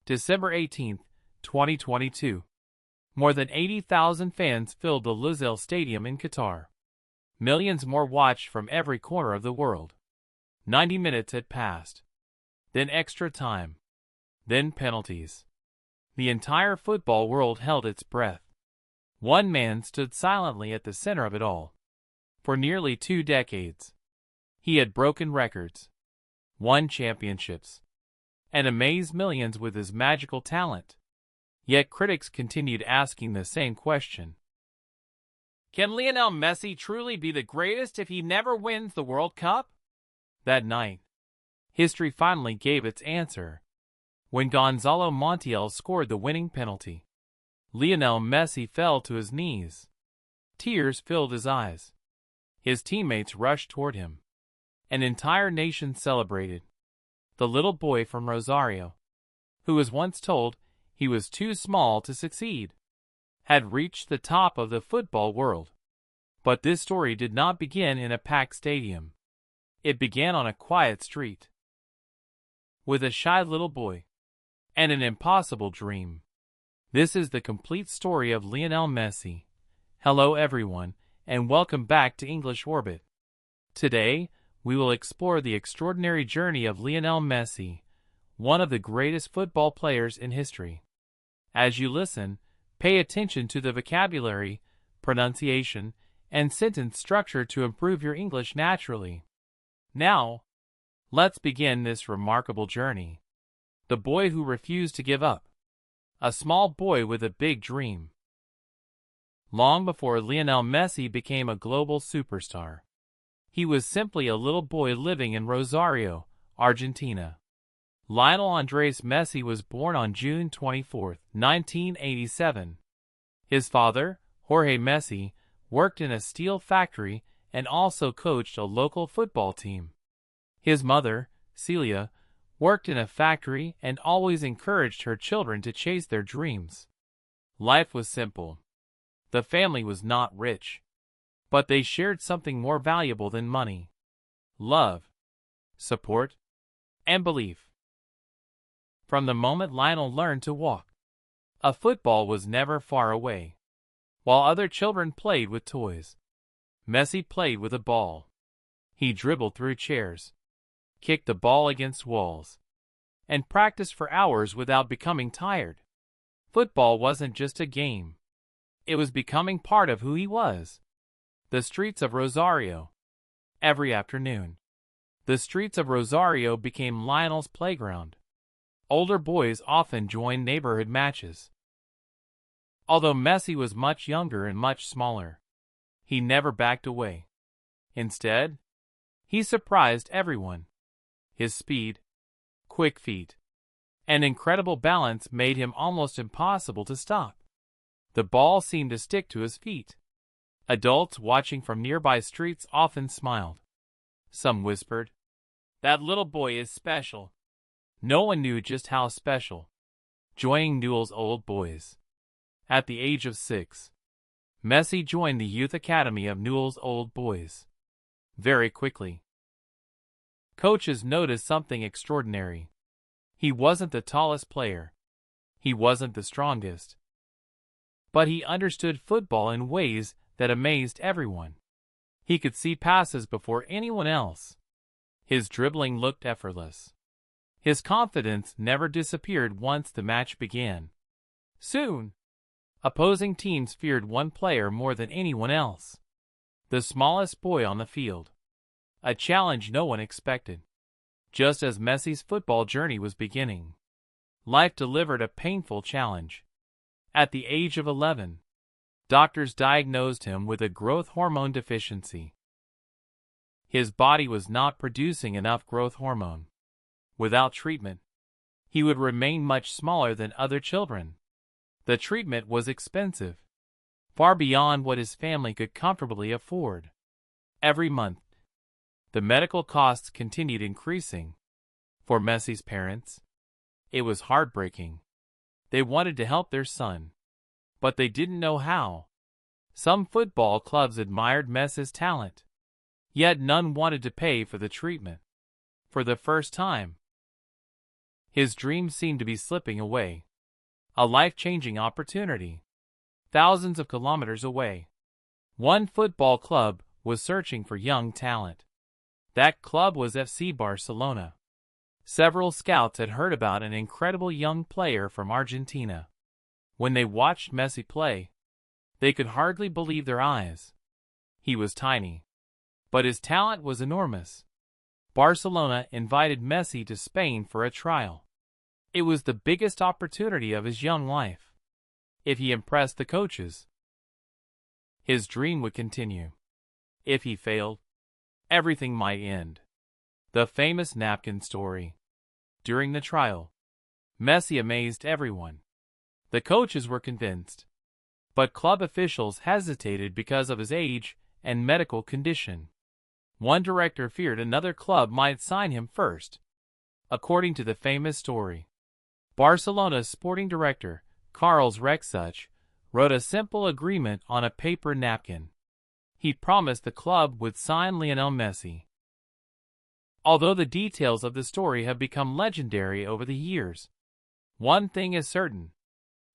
December 18, 2022. More than 80,000 fans filled the Lusail Stadium in Qatar. Millions more watched from every corner of the world. 90 minutes had passed. Then extra time. Then penalties. The entire football world held its breath. One man stood silently at the center of it all. For nearly 2 decades, he had broken records, won championships, and amazed millions with his magical talent. Yet critics continued asking the same question. Can Lionel Messi truly be the greatest if he never wins the World Cup? That night, history finally gave its answer. When Gonzalo Montiel scored the winning penalty, Lionel Messi fell to his knees. Tears filled his eyes. His teammates rushed toward him. An entire nation celebrated. The little boy from Rosario, who was once told he was too small to succeed, had reached the top of the football world. But this story did not begin in a packed stadium. It began on a quiet street, with a shy little boy and an impossible dream. This is the complete story of Lionel Messi. Hello everyone, and welcome back to English Orbit. Today, we will explore the extraordinary journey of Lionel Messi, one of the greatest football players in history. As you listen, pay attention to the vocabulary, pronunciation, and sentence structure to improve your English naturally. Now, let's begin this remarkable journey. The boy who refused to give up. A small boy with a big dream. Long before Lionel Messi became a global superstar, he was simply a little boy living in Rosario, Argentina. Lionel Andres Messi was born on June 24, 1987. His father, Jorge Messi, worked in a steel factory and also coached a local football team. His mother, Celia, worked in a factory and always encouraged her children to chase their dreams. Life was simple. The family was not rich, but they shared something more valuable than money: love, support, and belief. From the moment Lionel learned to walk, a football was never far away. While other children played with toys, Messi played with a ball. He dribbled through chairs, kicked the ball against walls, and practiced for hours without becoming tired. Football wasn't just a game. It was becoming part of who he was. The streets of Rosario. Every afternoon, the streets of Rosario became Lionel's playground. Older boys often joined neighborhood matches. Although Messi was much younger and much smaller, he never backed away. Instead, he surprised everyone. His speed, quick feet, and incredible balance made him almost impossible to stop. The ball seemed to stick to his feet. Adults watching from nearby streets often smiled. Some whispered, "That little boy is special." No one knew just how special. Joining Newell's Old Boys. At the age of 6, Messi joined the youth academy of Newell's Old Boys. Very quickly, coaches noticed something extraordinary. He wasn't the tallest player. He wasn't the strongest. But he understood football in ways that amazed everyone. He could see passes before anyone else. His dribbling looked effortless. His confidence never disappeared once the match began. Soon, opposing teams feared one player more than anyone else: the smallest boy on the field. A challenge no one expected. Just as Messi's football journey was beginning, life delivered a painful challenge. At the age of 11, doctors diagnosed him with a growth hormone deficiency. His body was not producing enough growth hormone. Without treatment, he would remain much smaller than other children. The treatment was expensive, far beyond what his family could comfortably afford. Every month, the medical costs continued increasing. For Messi's parents, it was heartbreaking. They wanted to help their son, but they didn't know how. Some football clubs admired Messi's talent, yet none wanted to pay for the treatment. For the first time, His dreams seemed to be slipping away. A life-changing opportunity. Thousands of kilometers away. One football club was searching for young talent. That club was FC Barcelona. Several scouts had heard about an incredible young player from Argentina. When they watched Messi play, they could hardly believe their eyes. He was tiny, but his talent was enormous. Barcelona invited Messi to Spain for a trial. It was the biggest opportunity of his young life. If he impressed the coaches, his dream would continue. If he failed, everything might end. The famous napkin story. During the trial, Messi amazed everyone. The coaches were convinced, but club officials hesitated because of his age and medical condition. One director feared another club might sign him first. According to the famous story, Barcelona's sporting director, Carles Rexach, wrote a simple agreement on a paper napkin. He promised the club would sign Lionel Messi. Although the details of the story have become legendary over the years, one thing is certain: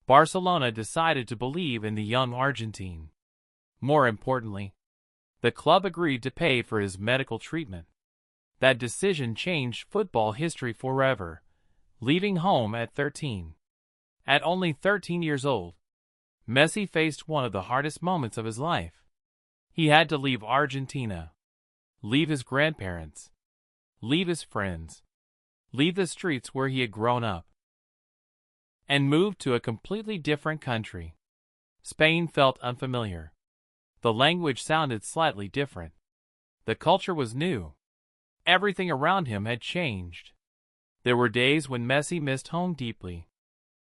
Barcelona decided to believe in the young Argentine. More importantly, the club agreed to pay for his medical treatment. That decision changed football history forever, leaving home at 13. At only 13 years old, Messi faced one of the hardest moments of his life. He had to leave Argentina, leave his grandparents, leave his friends, leave the streets where he had grown up, and move to a completely different country. Spain felt unfamiliar. The language sounded slightly different. The culture was new. Everything around him had changed. There were days when Messi missed home deeply.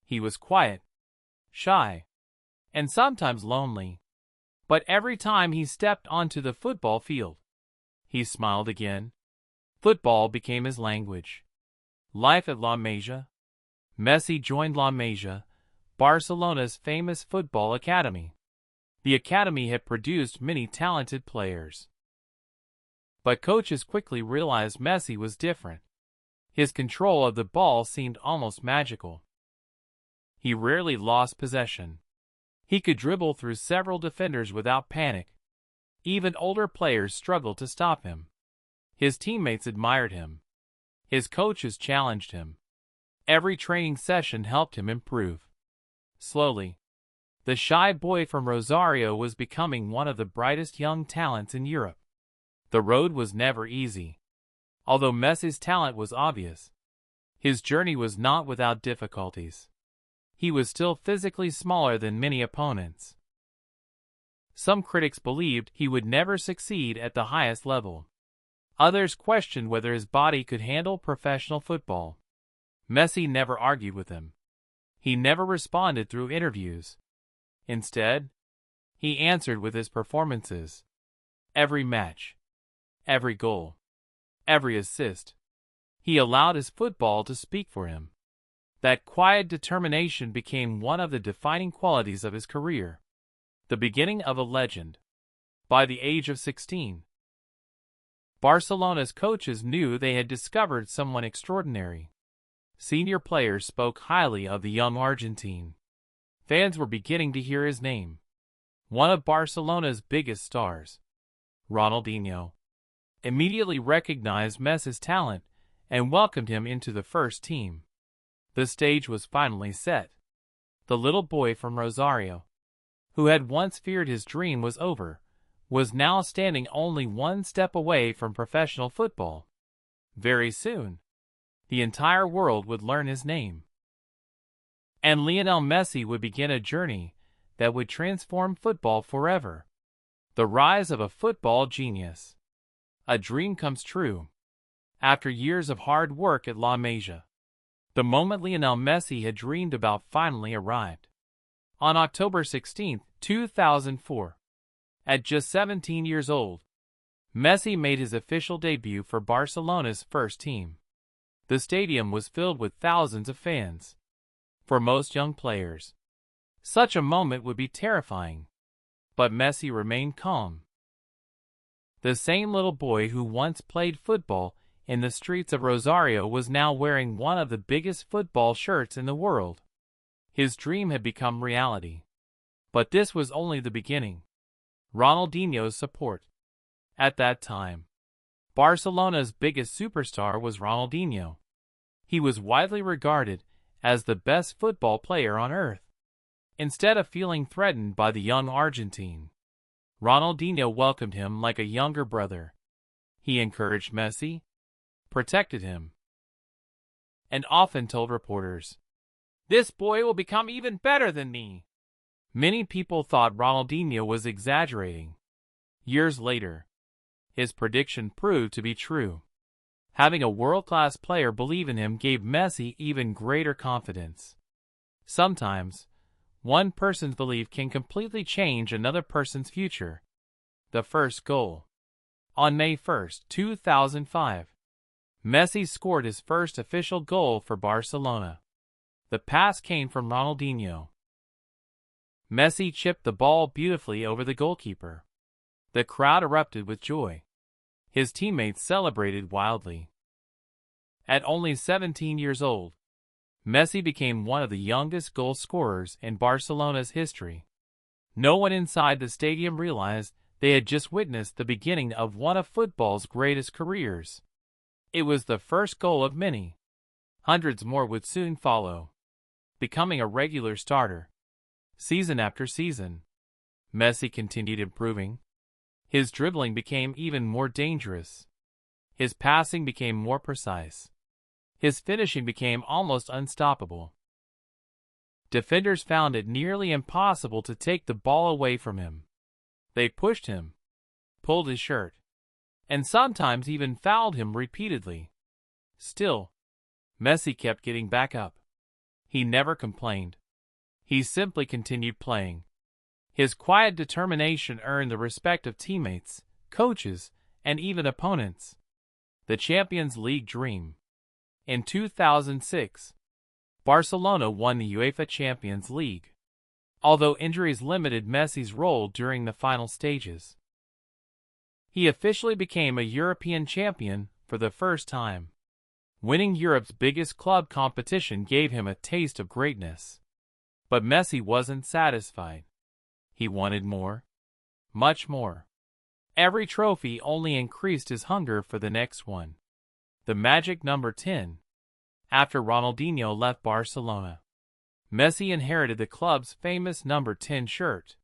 He was quiet, shy, and sometimes lonely. But every time he stepped onto the football field, he smiled again. Football became his language. Life at La Masia. Messi joined La Masia, Barcelona's famous football academy. The academy had produced many talented players. But coaches quickly realized Messi was different. His control of the ball seemed almost magical. He rarely lost possession. He could dribble through several defenders without panic. Even older players struggled to stop him. His teammates admired him. His coaches challenged him. Every training session helped him improve. Slowly, the shy boy from Rosario was becoming one of the brightest young talents in Europe. The road was never easy. Although Messi's talent was obvious, his journey was not without difficulties. He was still physically smaller than many opponents. Some critics believed he would never succeed at the highest level. Others questioned whether his body could handle professional football. Messi never argued with him. He never responded through interviews. Instead, he answered with his performances. Every match, every goal, every assist. He allowed his football to speak for him. That quiet determination became one of the defining qualities of his career. The beginning of a legend. By the age of 16, Barcelona's coaches knew they had discovered someone extraordinary. Senior players spoke highly of the young Argentine. Fans were beginning to hear his name. One of Barcelona's biggest stars, Ronaldinho, immediately recognized Messi's talent and welcomed him into the first team. The stage was finally set. The little boy from Rosario, who had once feared his dream was over, was now standing only one step away from professional football. Very soon, the entire world would learn his name. And Lionel Messi would begin a journey that would transform football forever. The rise of a football genius. A dream comes true. After years of hard work at La Masia, the moment Lionel Messi had dreamed about finally arrived. On October 16, 2004, at just 17 years old, Messi made his official debut for Barcelona's first team. The stadium was filled with thousands of fans. For most young players, such a moment would be terrifying. But Messi remained calm. The same little boy who once played football in the streets of Rosario was now wearing one of the biggest football shirts in the world. His dream had become reality. But this was only the beginning. Ronaldinho's support. At that time, Barcelona's biggest superstar was Ronaldinho. He was widely regarded as the best football player on earth. Instead of feeling threatened by the young Argentine, Ronaldinho welcomed him like a younger brother. He encouraged Messi, protected him, and often told reporters, "This boy will become even better than me." Many people thought Ronaldinho was exaggerating. Years later, his prediction proved to be true. Having a world-class player believe in him gave Messi even greater confidence. Sometimes, one person's belief can completely change another person's future. The first goal. On May 1, 2005, Messi scored his first official goal for Barcelona. The pass came from Ronaldinho. Messi chipped the ball beautifully over the goalkeeper. The crowd erupted with joy. His teammates celebrated wildly. At only 17 years old, Messi became one of the youngest goal scorers in Barcelona's history. No one inside the stadium realized they had just witnessed the beginning of one of football's greatest careers. It was the first goal of many. Hundreds more would soon follow, becoming a regular starter. Season after season, Messi continued improving. His dribbling became even more dangerous. His passing became more precise. His finishing became almost unstoppable. Defenders found it nearly impossible to take the ball away from him. They pushed him, pulled his shirt, and sometimes even fouled him repeatedly. Still, Messi kept getting back up. He never complained. He simply continued playing. His quiet determination earned the respect of teammates, coaches, and even opponents. The Champions League dream. In 2006, Barcelona won the UEFA Champions League, although injuries limited Messi's role during the final stages. He officially became a European champion for the first time. Winning Europe's biggest club competition gave him a taste of greatness. But Messi wasn't satisfied. He wanted more, much more. Every trophy only increased his hunger for the next one. The magic number 10. After Ronaldinho left Barcelona, Messi inherited the club's famous number 10 shirt.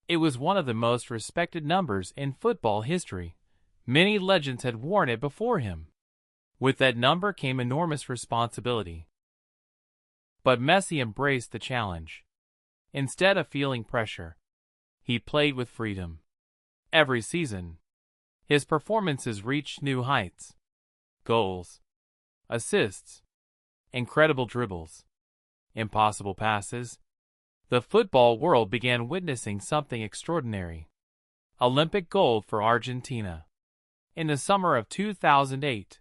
It was one of the most respected numbers in football history. Many legends had worn it before him. With that number came enormous responsibility. But Messi embraced the challenge. Instead of feeling pressure, he played with freedom. Every season, his performances reached new heights. Goals, assists, incredible dribbles, impossible passes. The football world began witnessing something extraordinary. Olympic gold for Argentina. In the summer of 2008,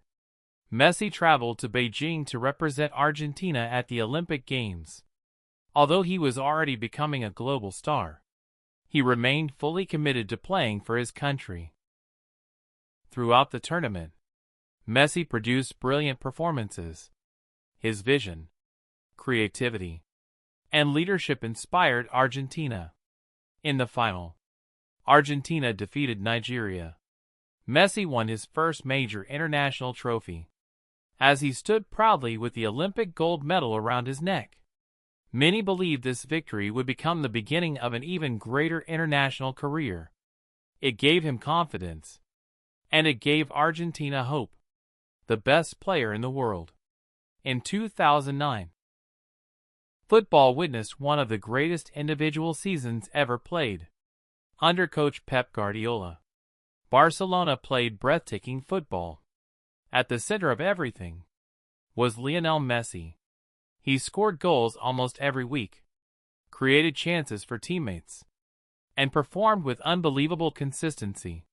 Messi traveled to Beijing to represent Argentina at the Olympic Games. Although he was already becoming a global star, he remained fully committed to playing for his country. Throughout the tournament, Messi produced brilliant performances. His vision, creativity, and leadership inspired Argentina. In the final, Argentina defeated Nigeria. Messi won his first major international trophy, as he stood proudly with the Olympic gold medal around his neck. Many believed this victory would become the beginning of an even greater international career. It gave him confidence, and it gave Argentina hope. The best player in the world. In 2009, football witnessed one of the greatest individual seasons ever played. Under coach Pep Guardiola, Barcelona played breathtaking football. At the center of everything was Lionel Messi. He scored goals almost every week, created chances for teammates, and performed with unbelievable consistency.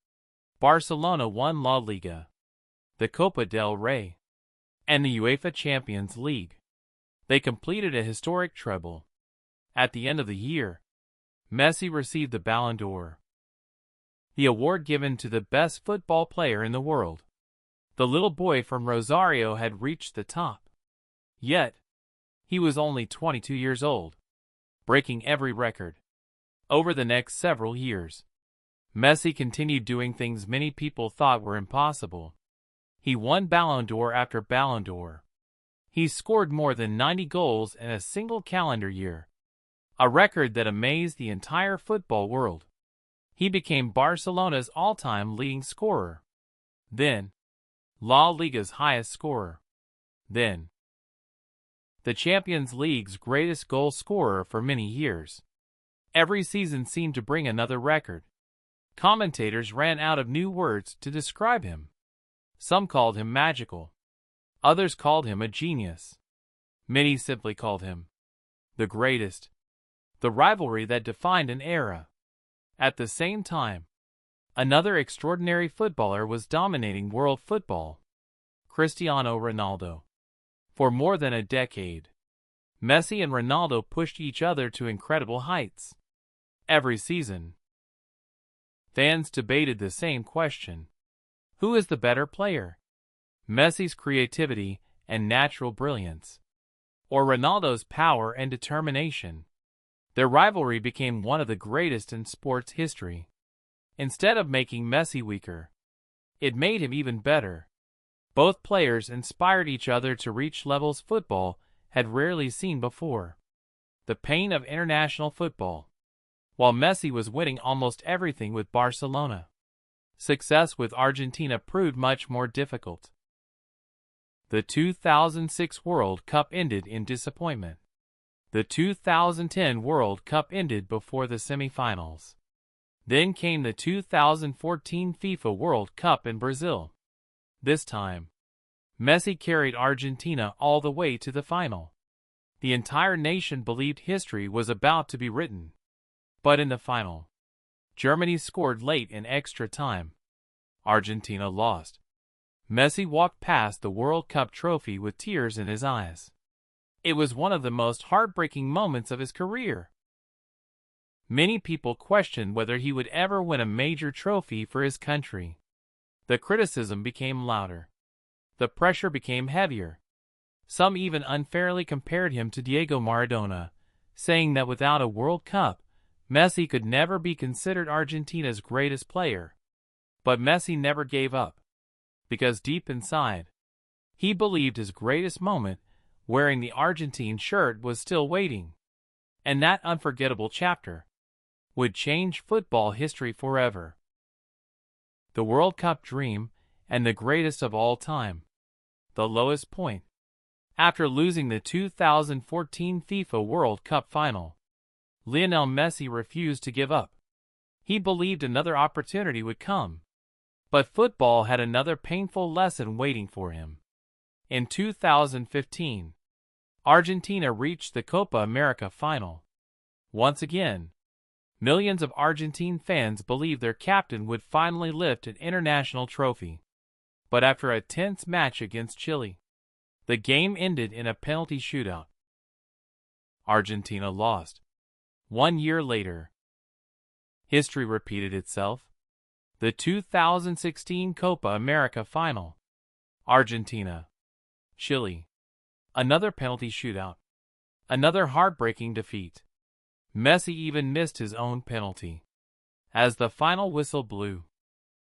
Barcelona won La Liga, the Copa del Rey, and the UEFA Champions League. They completed a historic treble. At the end of the year, Messi received the Ballon d'Or, the award given to the best football player in the world. The little boy from Rosario had reached the top. Yet, he was only 22 years old, breaking every record. Over the next several years, Messi continued doing things many people thought were impossible. He won Ballon d'Or after Ballon d'Or. He scored more than 90 goals in a single calendar year, a record that amazed the entire football world. He became Barcelona's all-time leading scorer. Then, La Liga's highest scorer. Then, the Champions League's greatest goal scorer for many years. Every season seemed to bring another record. Commentators ran out of new words to describe him. Some called him magical. Others called him a genius. Many simply called him the greatest. The rivalry that defined an era. At the same time, another extraordinary footballer was dominating world football. Cristiano Ronaldo. For more than a decade, Messi and Ronaldo pushed each other to incredible heights. Every season, fans debated the same question. Who is the better player? Messi's creativity and natural brilliance, or Ronaldo's power and determination? Their rivalry became one of the greatest in sports history. Instead of making Messi weaker, it made him even better. Both players inspired each other to reach levels football had rarely seen before. The pain of international football. While Messi was winning almost everything with Barcelona, success with Argentina proved much more difficult. The 2006 World Cup ended in disappointment. The 2010 World Cup ended before the semifinals. Then came the 2014 FIFA World Cup in Brazil. This time, Messi carried Argentina all the way to the final. The entire nation believed history was about to be written. But in the final, Germany scored late in extra time. Argentina lost. Messi walked past the World Cup trophy with tears in his eyes. It was one of the most heartbreaking moments of his career. Many people questioned whether he would ever win a major trophy for his country. The criticism became louder. The pressure became heavier. Some even unfairly compared him to Diego Maradona, saying that without a World Cup, Messi could never be considered Argentina's greatest player. But Messi never gave up, because deep inside, he believed his greatest moment, wearing the Argentine shirt, was still waiting. And that unforgettable chapter would change football history forever. The World Cup dream, and the greatest of all time. The lowest point. After losing the 2014 FIFA World Cup final, Lionel Messi refused to give up. He believed another opportunity would come. But football had another painful lesson waiting for him. In 2015, Argentina reached the Copa America final. Once again, millions of Argentine fans believed their captain would finally lift an international trophy. But after a tense match against Chile, the game ended in a penalty shootout. Argentina lost. 1 year later, history repeated itself. The 2016 Copa America final. Argentina. Chile. Another penalty shootout. Another heartbreaking defeat. Messi even missed his own penalty. As the final whistle blew,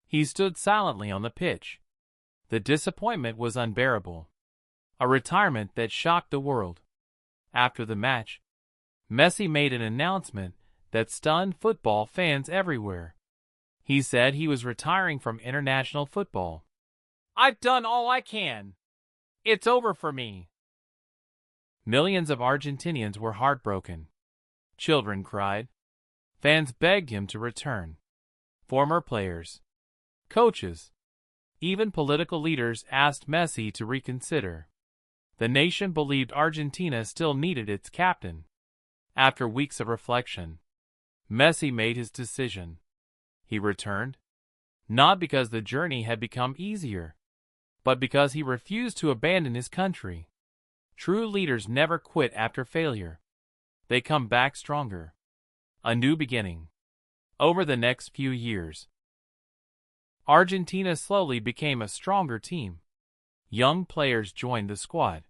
he stood silently on the pitch. The disappointment was unbearable. A retirement that shocked the world. After the match, Messi made an announcement that stunned football fans everywhere. He said he was retiring from international football. "I've done all I can. It's over for me." Millions of Argentinians were heartbroken. Children cried. Fans begged him to return. Former players, coaches, even political leaders asked Messi to reconsider. The nation believed Argentina still needed its captain. After weeks of reflection, Messi made his decision. He returned, not because the journey had become easier, but because he refused to abandon his country. True leaders never quit after failure. They come back stronger. A new beginning. Over the next few years, Argentina slowly became a stronger team. Young players joined the squad.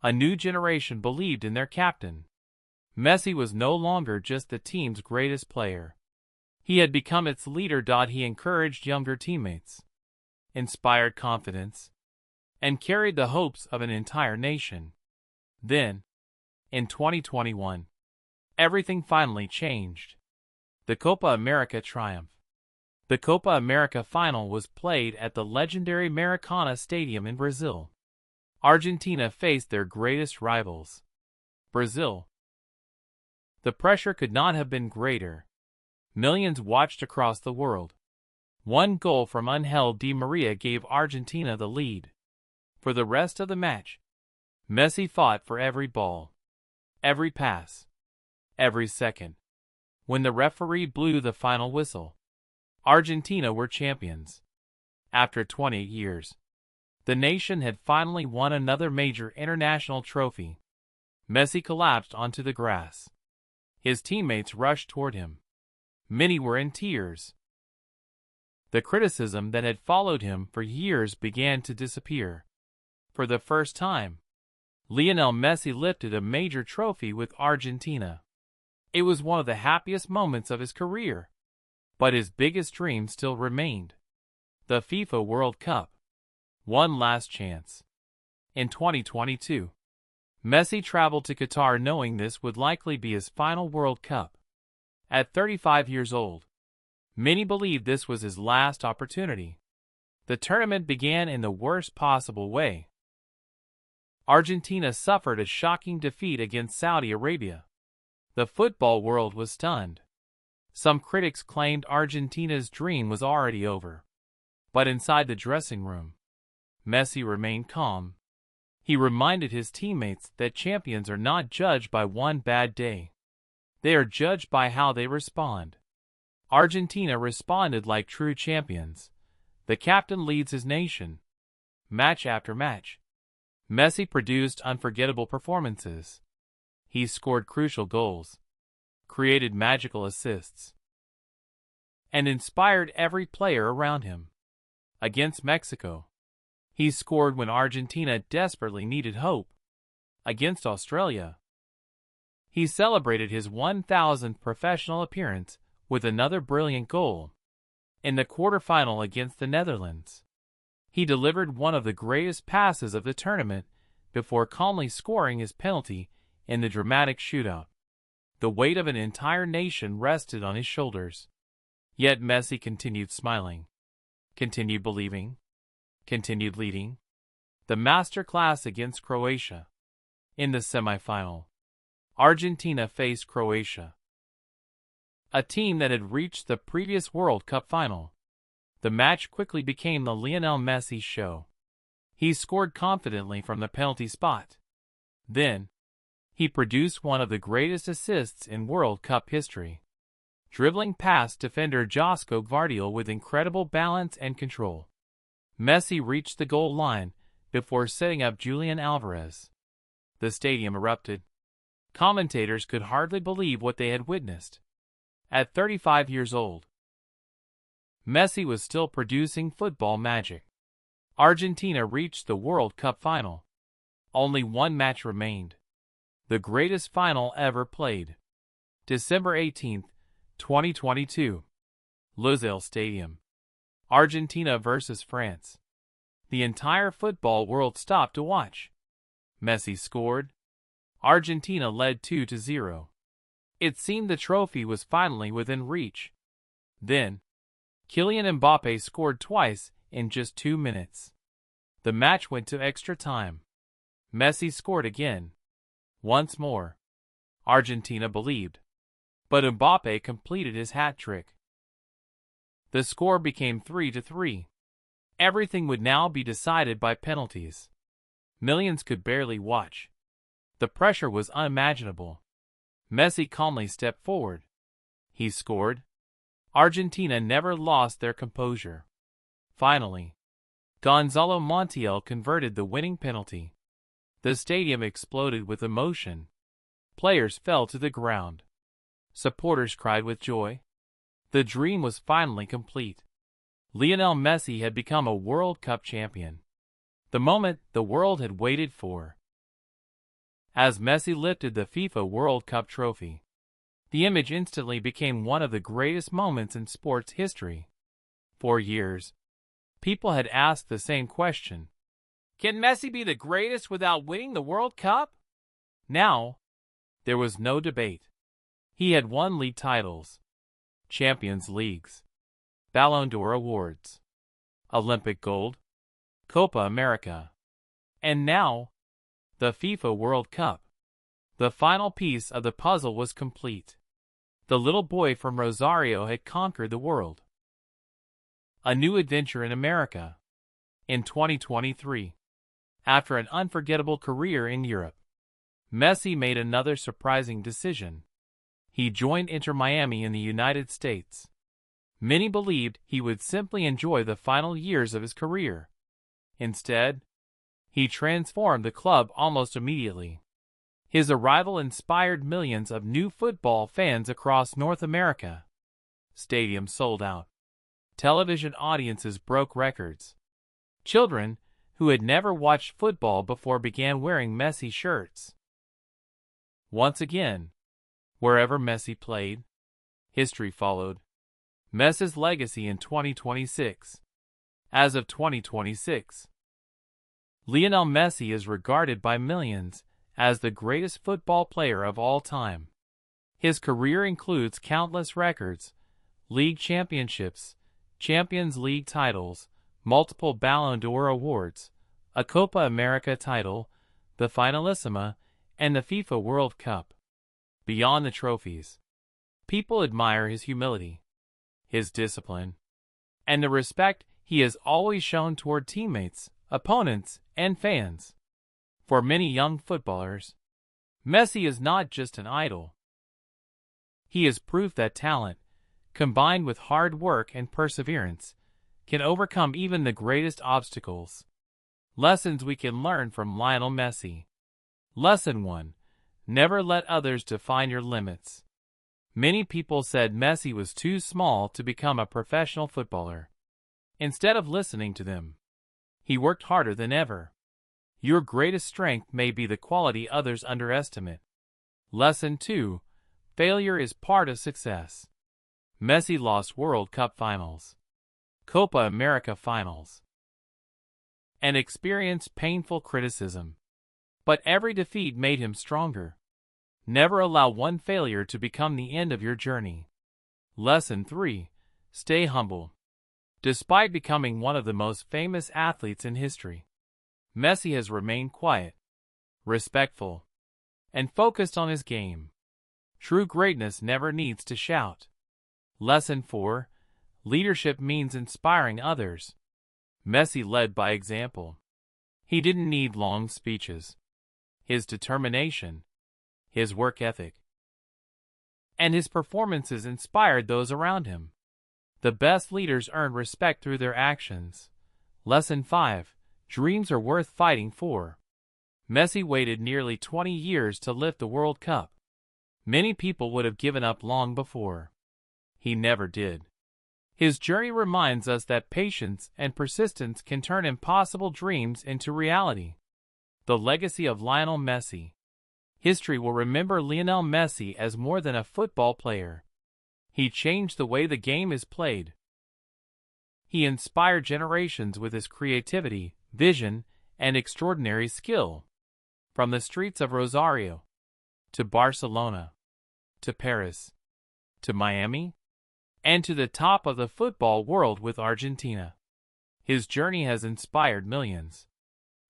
A new generation believed in their captain. Messi was no longer just the team's greatest player. He had become its leader. He encouraged younger teammates, inspired confidence, and carried the hopes of an entire nation. Then, in 2021, everything finally changed. The Copa America triumph. The Copa America final was played at the legendary Maracanã Stadium in Brazil. Argentina faced their greatest rivals, Brazil. The pressure could not have been greater. Millions watched across the world. One goal from Ángel Di Maria gave Argentina the lead. For the rest of the match, Messi fought for every ball, every pass, every second. When the referee blew the final whistle, Argentina were champions. After 20 years, the nation had finally won another major international trophy. Messi collapsed onto the grass. His teammates rushed toward him. Many were in tears. The criticism that had followed him for years began to disappear. For the first time, Lionel Messi lifted a major trophy with Argentina. It was one of the happiest moments of his career. But his biggest dream still remained: the FIFA World Cup. One last chance. In 2022, Messi traveled to Qatar knowing this would likely be his final World Cup. At 35 years old, many believed this was his last opportunity. The tournament began in the worst possible way. Argentina suffered a shocking defeat against Saudi Arabia. The football world was stunned. Some critics claimed Argentina's dream was already over. But inside the dressing room, Messi remained calm. He reminded his teammates that champions are not judged by one bad day. They are judged by how they respond. Argentina responded like true champions. The captain leads his nation. Match after match, Messi produced unforgettable performances. He scored crucial goals, created magical assists, and inspired every player around him. Against Mexico, he scored when Argentina desperately needed hope. Against Australia, he celebrated his 1,000th professional appearance with another brilliant goal. In the quarterfinal against the Netherlands, he delivered one of the greatest passes of the tournament before calmly scoring his penalty in the dramatic shootout. The weight of an entire nation rested on his shoulders. Yet Messi continued smiling, continued believing, continued leading. The masterclass against Croatia. In the semifinal, Argentina faced Croatia, a team that had reached the previous World Cup final. The match quickly became the Lionel Messi show. He scored confidently from the penalty spot. Then, he produced one of the greatest assists in World Cup history, dribbling past defender Josko Gvardiol with incredible balance and control. Messi reached the goal line before setting up Julian Alvarez. The stadium erupted. Commentators could hardly believe what they had witnessed. At 35 years old, Messi was still producing football magic. Argentina reached the World Cup final. Only one match remained. The greatest final ever played. December 18, 2022. Lusail Stadium. Argentina versus France. The entire football world stopped to watch. Messi scored. Argentina led 2-0. It seemed the trophy was finally within reach. Then, Kylian Mbappé scored twice in just 2 minutes. The match went to extra time. Messi scored again. Once more, Argentina believed. But Mbappé completed his hat trick. The score became 3-3. Everything would now be decided by penalties. Millions could barely watch. The pressure was unimaginable. Messi calmly stepped forward. He scored. Argentina never lost their composure. Finally, Gonzalo Montiel converted the winning penalty. The stadium exploded with emotion. Players fell to the ground. Supporters cried with joy. The dream was finally complete. Lionel Messi had become a World Cup champion. The moment the world had waited for. As Messi lifted the FIFA World Cup trophy, the image instantly became one of the greatest moments in sports history. For years, people had asked the same question. Can Messi be the greatest without winning the World Cup? Now, there was no debate. He had won league titles, Champions Leagues, Ballon d'Or awards, Olympic gold, Copa America, and now, the FIFA World Cup. The final piece of the puzzle was complete. The little boy from Rosario had conquered the world. A new adventure in America. In 2023, after an unforgettable career in Europe, Messi made another surprising decision. He joined Inter Miami in the United States. Many believed he would simply enjoy the final years of his career. Instead, he transformed the club almost immediately. His arrival inspired millions of new football fans across North America. Stadiums sold out. Television audiences broke records. Children who had never watched football before began wearing Messi shirts. Once again, wherever Messi played, history followed. Messi's legacy in 2026. As of 2026, Lionel Messi is regarded by millions as the greatest football player of all time. His career includes countless records, league championships, Champions League titles, multiple Ballon d'Or awards, a Copa America title, the Finalissima, and the FIFA World Cup. Beyond the trophies, people admire his humility, his discipline, and the respect he has always shown toward teammates, opponents, and fans. For many young footballers, Messi is not just an idol. He is proof that talent, combined with hard work and perseverance, can overcome even the greatest obstacles. Lessons we can learn from Lionel Messi. Lesson 1. Never let others define your limits. Many people said Messi was too small to become a professional footballer. Instead of listening to them, he worked harder than ever. Your greatest strength may be the quality others underestimate. Lesson 2. Failure is part of success. Messi lost World Cup finals, Copa America finals, and experienced painful criticism. But every defeat made him stronger. Never allow one failure to become the end of your journey. Lesson 3. Stay humble. Despite becoming one of the most famous athletes in history, Messi has remained quiet, respectful, and focused on his game. True greatness never needs to shout. Lesson 4. Leadership means inspiring others. Messi led by example. He didn't need long speeches. His determination, his work ethic, and his performances inspired those around him. The best leaders earn respect through their actions. Lesson 5. Dreams are worth fighting for. Messi waited nearly 20 years to lift the World Cup. Many people would have given up long before. He never did. His journey reminds us that patience and persistence can turn impossible dreams into reality. The legacy of Lionel Messi. History will remember Lionel Messi as more than a football player. He changed the way the game is played. He inspired generations with his creativity, vision, and extraordinary skill. From the streets of Rosario, to Barcelona, to Paris, to Miami, and to the top of the football world with Argentina. His journey has inspired millions.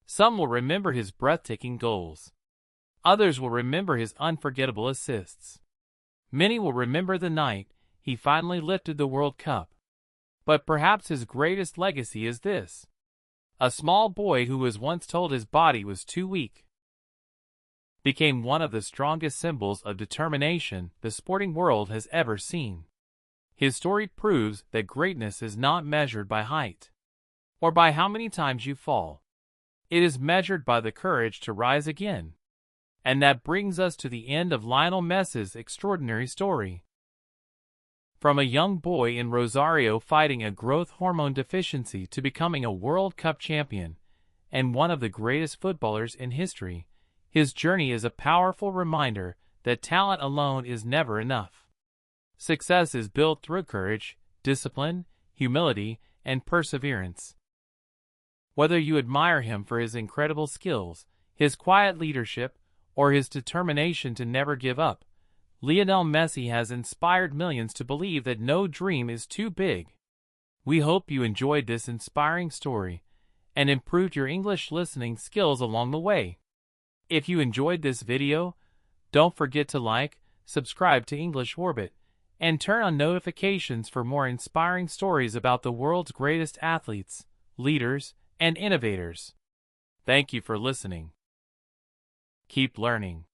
Some will remember his breathtaking goals. Others will remember his unforgettable assists. Many will remember the night he finally lifted the World Cup. But perhaps his greatest legacy is this. A small boy who was once told his body was too weak became one of the strongest symbols of determination the sporting world has ever seen. His story proves that greatness is not measured by height or by how many times you fall. It is measured by the courage to rise again. And that brings us to the end of Lionel Messi's extraordinary story. From a young boy in Rosario fighting a growth hormone deficiency to becoming a World Cup champion and one of the greatest footballers in history, his journey is a powerful reminder that talent alone is never enough. Success is built through courage, discipline, humility, and perseverance. Whether you admire him for his incredible skills, his quiet leadership, or his determination to never give up, Lionel Messi has inspired millions to believe that no dream is too big. We hope you enjoyed this inspiring story and improved your English listening skills along the way. If you enjoyed this video, don't forget to like, subscribe to English Orbit, and turn on notifications for more inspiring stories about the world's greatest athletes, leaders, and innovators. Thank you for listening. Keep learning.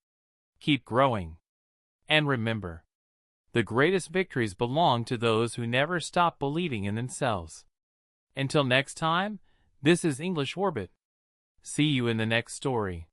Keep growing. And remember, the greatest victories belong to those who never stop believing in themselves. Until next time, this is English Orbit. See you in the next story.